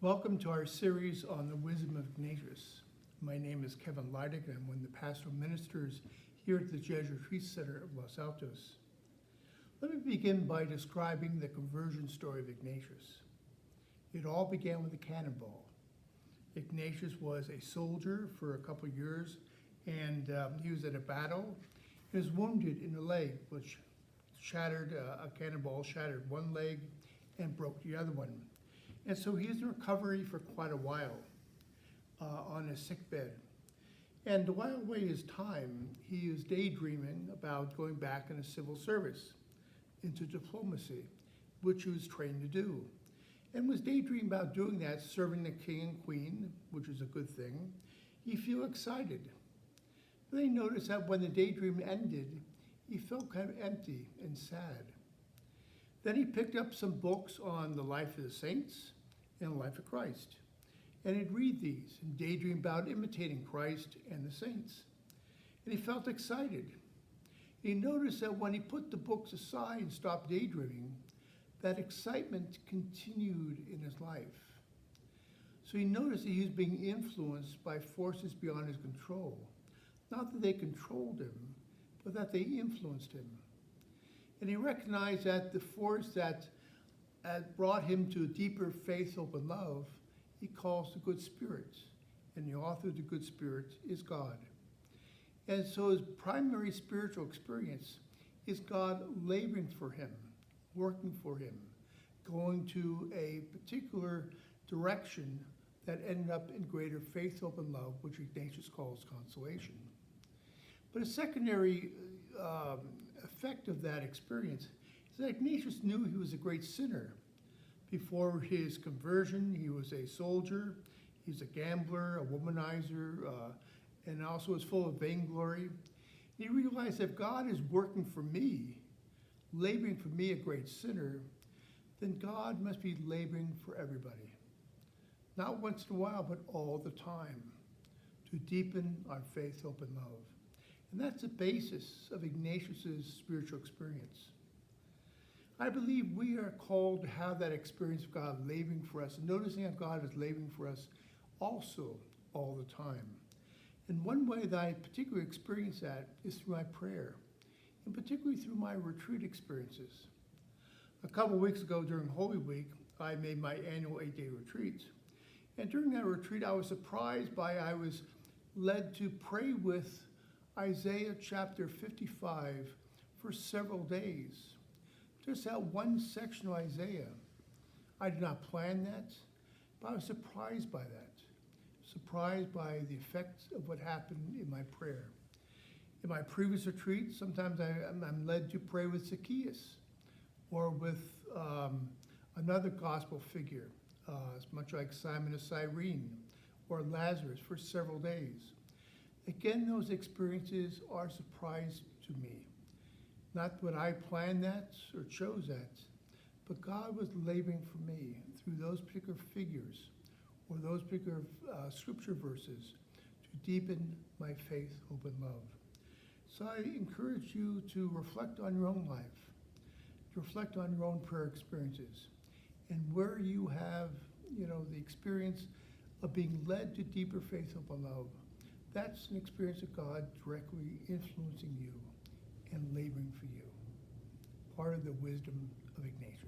Welcome to our series on the wisdom of Ignatius. My name is Kevin Leidich, and I'm one of the pastoral ministers here at the Jesuit Retreat Center of Los Altos. Let me begin by describing the conversion story of Ignatius. It all began with a cannonball. Ignatius was a soldier for a couple years, and he was at a battle. He was wounded in the leg, which shattered, a cannonball shattered one leg and broke the other one. And so he was in recovery for quite a while on his sick bed. And to while away his time, he was daydreaming about going back into civil service, into diplomacy, which he was trained to do. And was daydreaming about doing that, serving the king and queen, which is a good thing. He felt excited. But then he noticed that when the daydream ended, he felt kind of empty and sad. Then he picked up some books on the life of the saints and the life of Christ. And he'd read these and daydream about imitating Christ and the saints. And he felt excited. He noticed that when he put the books aside and stopped daydreaming, that excitement continued in his life. So he noticed that he was being influenced by forces beyond his control. Not that they controlled him, but that they influenced him. And he recognized that the force that brought him to a deeper faith, hope, and love, he calls the good spirit. And the author of the good spirit is God. And so his primary spiritual experience is God laboring for him, working for him, going to a particular direction that ended up in greater faith, hope, and love, which Ignatius calls consolation. But a secondary effect of that experience is that Ignatius knew he was a great sinner. Before his conversion, he was a soldier, he was a gambler, a womanizer, and also was full of vainglory. He realized that if God is working for me, laboring for me, a great sinner, then God must be laboring for everybody. Not once in a while, but all the time, to deepen our faith, hope, and love. And that's the basis of Ignatius's spiritual experience. I believe we are called to have that experience of God laboring for us, and noticing that God is laboring for us also all the time. And one way that I particularly experience that is through my prayer, and particularly through my retreat experiences. A couple of weeks ago during Holy Week, I made my annual 8-day retreat. And during that retreat, I was surprised by, I was led to pray with Isaiah chapter 55 for several days. Just that one section of Isaiah. I did not plan that, but I was surprised by that. Surprised by the effects of what happened in my prayer. In my previous retreat, sometimes I'm led to pray with Zacchaeus or with another gospel figure, much like Simon of Cyrene or Lazarus for several days. Again, those experiences are a surprise to me. Not that I planned that or chose that, but God was laboring for me through those particular figures or those particular scripture verses to deepen my faith, hope, and love. So I encourage you to reflect on your own life, to reflect on your own prayer experiences, and where you have, the experience of being led to deeper faith, hope, and love. That's an experience of God directly influencing you and laboring for you. Part of the wisdom of Ignatius.